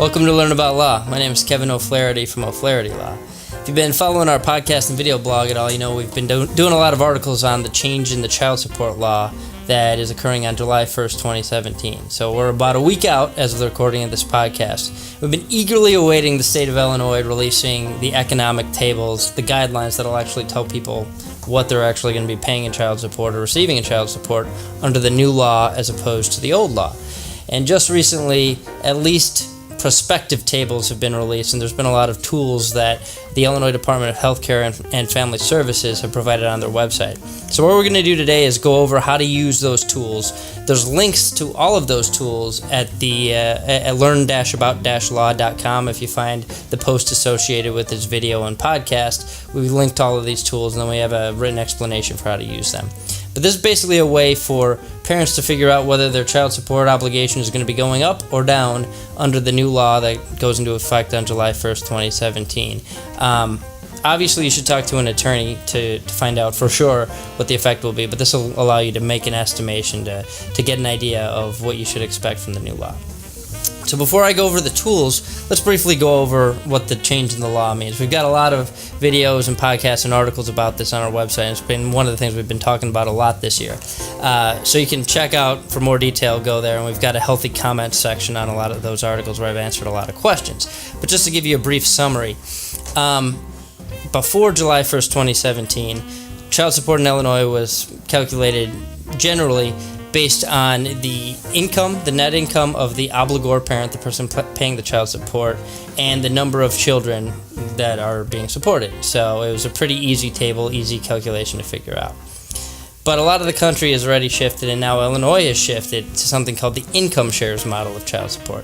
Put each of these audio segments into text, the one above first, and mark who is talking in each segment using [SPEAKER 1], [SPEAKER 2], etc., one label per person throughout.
[SPEAKER 1] Welcome to Learn About Law. My name is Kevin O'Flaherty from O'Flaherty Law. If you've been following our podcast and video blog at all, you know we've been doing a lot of articles on the change in the child support law that is occurring on July 1st, 2017. So we're about a week out as of the recording of this podcast. We've been eagerly awaiting the state of Illinois releasing the economic tables, the guidelines that will actually tell people what they're actually going to be paying in child support or receiving in child support under the new law as opposed to the old law. And just recently, at least prospective tables have been released, and there's been a lot of tools that the Illinois Department of Healthcare and Family Services have provided on their website. So what we're going to do today is go over how to use those tools. There's links to all of those tools at the at learn-about-law.com. If you find the post associated with this video and podcast, we've linked all of these tools, and then we have a written explanation for how to use them. But this is basically a way for parents to figure out whether their child support obligation is going to be going up or down under the new law that goes into effect on July 1st, 2017. Obviously, you should talk to an attorney to find out for sure what the effect will be, but this will allow you to make an estimation to get an idea of what you should expect from the new law. So before I go over the tools, let's briefly go over what the change in the law means. We've got a lot of videos and podcasts and articles about this on our website. It's been one of the things we've been talking about a lot this year. So you can check out for more detail, go there, and we've got a healthy comments section on a lot of those articles where I've answered a lot of questions. But just to give you a brief summary, before July 1st, 2017, child support in Illinois was calculated generally based on the income, the net income of the obligor parent, the person paying the child support, and the number of children that are being supported. So it was a pretty easy table, easy calculation to figure out. But a lot of the country has already shifted, and now Illinois has shifted to something called the income shares model of child support.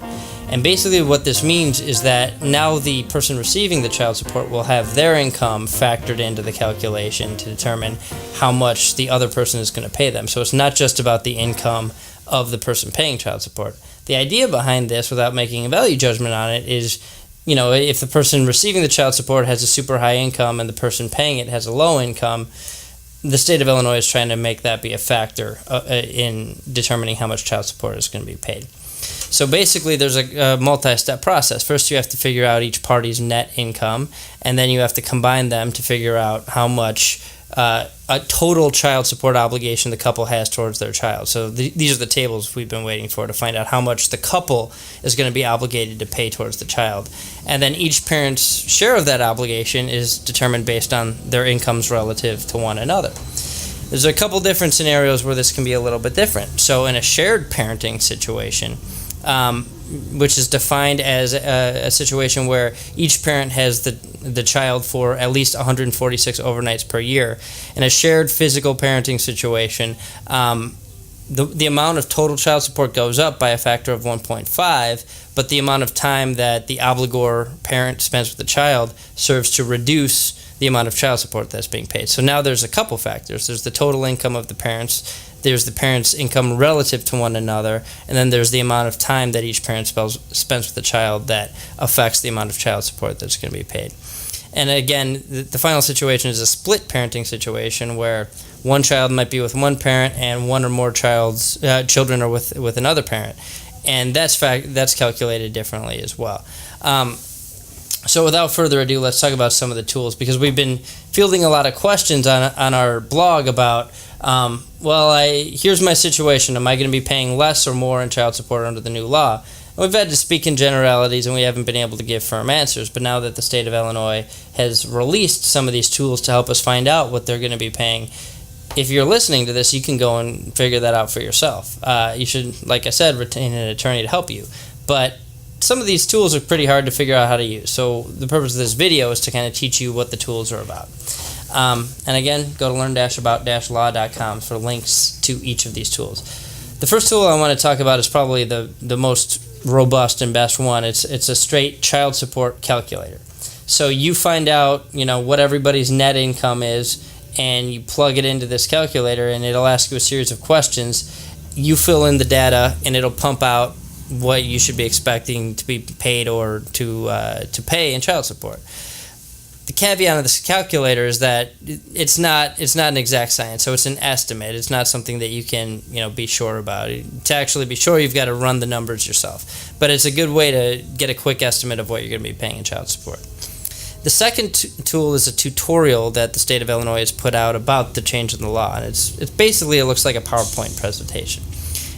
[SPEAKER 1] And basically what this means is that now the person receiving the child support will have their income factored into the calculation to determine how much the other person is going to pay them. So it's not just about the income of the person paying child support. The idea behind this, without making a value judgment on it, is, you know, if the person receiving the child support has a super high income and the person paying it has a low income, the state of Illinois is trying to make that be a factor in determining how much child support is going to be paid. So basically, there's a multi-step process. First, you have to figure out each party's net income, and then you have to combine them to figure out how much a total child support obligation the couple has towards their child. So these are the tables we've been waiting for to find out how much the couple is going to be obligated to pay towards the child. And then each parent's share of that obligation is determined based on their incomes relative to one another. There's a couple different scenarios where this can be a little bit different. So in a shared parenting situation, which is defined as a situation where each parent has the child for at least 146 overnights per year. In a shared physical parenting situation, the amount of total child support goes up by a factor of 1.5, but the amount of time that the obligor parent spends with the child serves to reduce the amount of child support that's being paid. So now there's a couple factors. There's the total income of the parents, there's the parents' income relative to one another, and then there's the amount of time that each parent spends with the child that affects the amount of child support that's going to be paid. And again, the final situation is a split parenting situation where one child might be with one parent and one or more children are with another parent. And that's calculated differently as well. So without further ado, let's talk about some of the tools, because we've been fielding a lot of questions on our blog about, here's my situation. Am I going to be paying less or more in child support under the new law? And we've had to speak in generalities, and we haven't been able to give firm answers. But now that the state of Illinois has released some of these tools to help us find out what they're going to be paying, if you're listening to this, you can go and figure that out for yourself. You should, like I said, retain an attorney to help you. But some of these tools are pretty hard to figure out how to use. So the purpose of this video is to kind of teach you what the tools are about. And again, go to learn-about-law.com for links to each of these tools. The first tool I want to talk about is probably the most robust and best one. It's a straight child support calculator. So you find out, what everybody's net income is, and you plug it into this calculator, and it'll ask you a series of questions. You fill in the data, and it'll pump out what you should be expecting to be paid or to pay in child support. The caveat of this calculator is that it's not an exact science, so it's an estimate. It's not something that you can be sure about. To actually be sure, you've got to run the numbers yourself. But it's a good way to get a quick estimate of what you're going to be paying in child support. The second tool is a tutorial that the state of Illinois has put out about the change in the law, and it's basically, it looks like a PowerPoint presentation,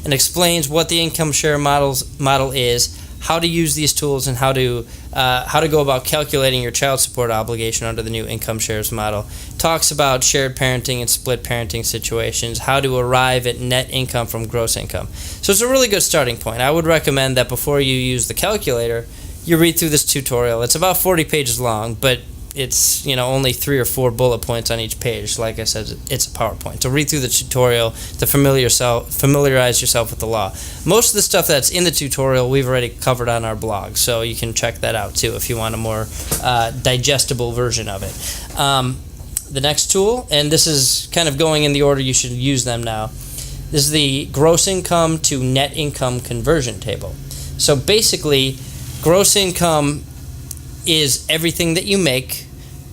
[SPEAKER 1] and explains what the income share model is, how to use these tools, and how to go about calculating your child support obligation under the new income shares model. Talks about shared parenting and split parenting situations, how to arrive at net income from gross income. So it's a really good starting point. I would recommend that before you use the calculator, you read through this tutorial. It's about 40 pages long, but it's only 3 or 4 bullet points on each page. Like I said, it's a PowerPoint. So read through the tutorial to familiarize yourself with the law. Most of the stuff that's in the tutorial we've already covered on our blog, so you can check that out too if you want a more digestible version of it. The next tool, and this is kind of going in the order you should use them now, this is the gross income to net income conversion table. So basically, gross income is everything that you make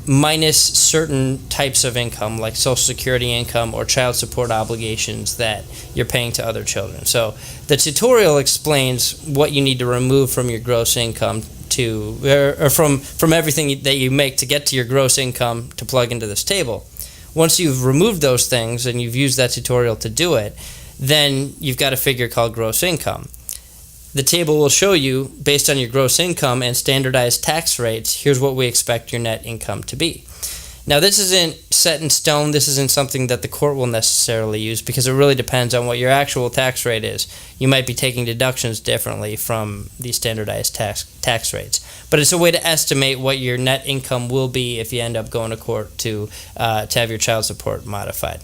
[SPEAKER 1] minus certain types of income, like Social Security income or child support obligations that you're paying to other children. So the tutorial explains what you need to remove from your gross income or from everything that you make to get to your gross income to plug into this table. Once you've removed those things and you've used that tutorial to do it, then you've got a figure called gross income. The table will show you, based on your gross income and standardized tax rates, here's what we expect your net income to be. Now, this isn't set in stone. This isn't something that the court will necessarily use because it really depends on what your actual tax rate is. You might be taking deductions differently from these standardized tax rates. But it's a way to estimate what your net income will be if you end up going to court to have your child support modified.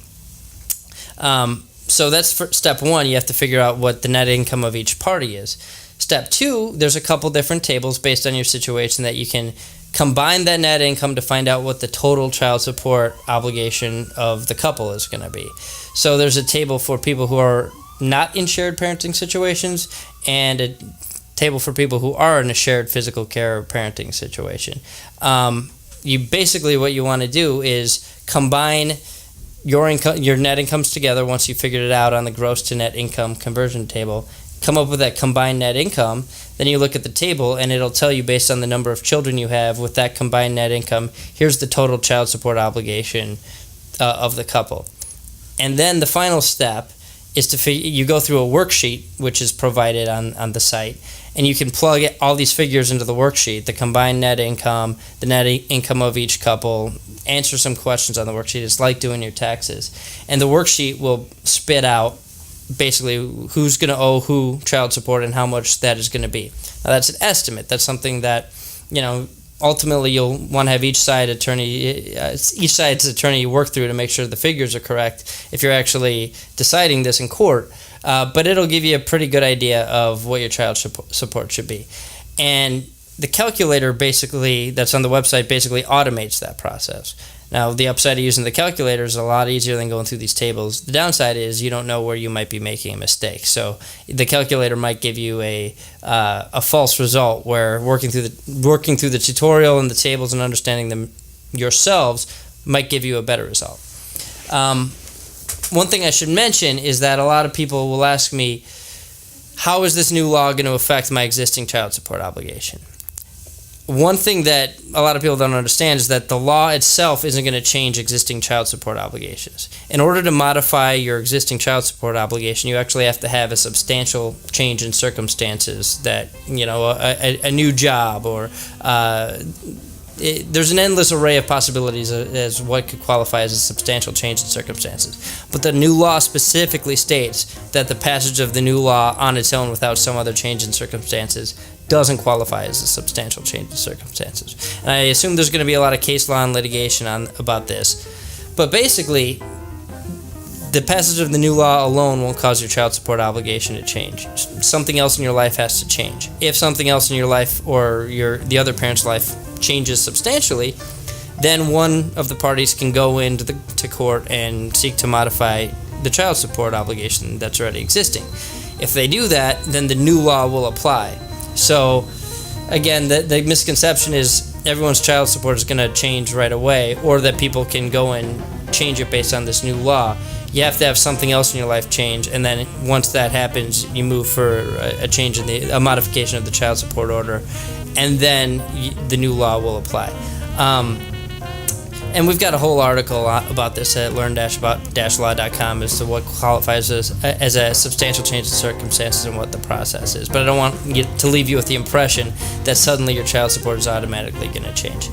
[SPEAKER 1] So that's for step one. You have to figure out what the net income of each party is. Step two, there's a couple different tables based on your situation that you can combine that net income to find out what the total child support obligation of the couple is going to be. So there's a table for people who are not in shared parenting situations and a table for people who are in a shared physical care parenting situation. What you want to do is combine your net incomes together once you figured it out on the gross to net income conversion table. Come up with that combined net income. Then you look at the table and it'll tell you, based on the number of children you have with that combined net income, here's the total child support obligation of the couple. And then the final step is you go through a worksheet which is provided on the site, and you can plug all these figures into the worksheet, the combined net income, the net income of each couple, answer some questions on the worksheet. It's like doing your taxes. And the worksheet will spit out basically who's going to owe who child support and how much that is going to be. Now, that's an estimate. That's something that, ultimately you'll want to have each side's attorney work through to make sure the figures are correct if you're actually deciding this in court. But it'll give you a pretty good idea of what your child support should be. And the calculator that's on the website basically automates that process. Now, the upside of using the calculator is a lot easier than going through these tables. The downside is you don't know where you might be making a mistake. So the calculator might give you a false result, where working through the tutorial and the tables and understanding them yourselves might give you a better result. One thing I should mention is that a lot of people will ask me, how is this new law going to affect my existing child support obligation? One thing that a lot of people don't understand is that the law itself isn't going to change existing child support obligations. In order to modify your existing child support obligation, you actually have to have a substantial change in circumstances, that, a new job, or there's an endless array of possibilities as what could qualify as a substantial change in circumstances. But the new law specifically states that the passage of the new law on its own without some other change in circumstances doesn't qualify as a substantial change in circumstances. And I assume there's going to be a lot of case law and litigation about this. But basically, the passage of the new law alone won't cause your child support obligation to change. Something else in your life has to change. If something else in your life or the other parent's life changes substantially, then one of the parties can go into court and seek to modify the child support obligation that's already existing. If they do that, then the new law will apply. So, again, the misconception is everyone's child support is going to change right away, or that people can go and change it based on this new law. You have to have something else in your life change, and then once that happens, you move for a change in a modification of the child support order, and then the new law will apply. And we've got a whole article about this at learn-about-law.com as to what qualifies as a substantial change in circumstances and what the process is. But I don't want to leave you with the impression that suddenly your child support is automatically going to change.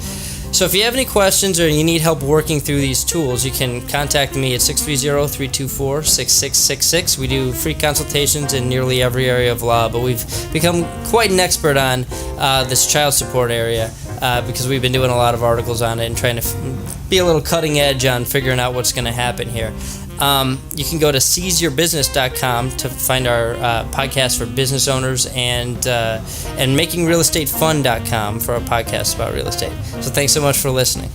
[SPEAKER 1] So if you have any questions or you need help working through these tools, you can contact me at 630-324-6666. We do free consultations in nearly every area of law, but we've become quite an expert on this child support area because we've been doing a lot of articles on it and trying to be a little cutting edge on figuring out what's going to happen here. You can go to seizeyourbusiness.com to find our podcast for business owners, and makingrealestatefun.com for our podcast about real estate. So thanks so much for listening.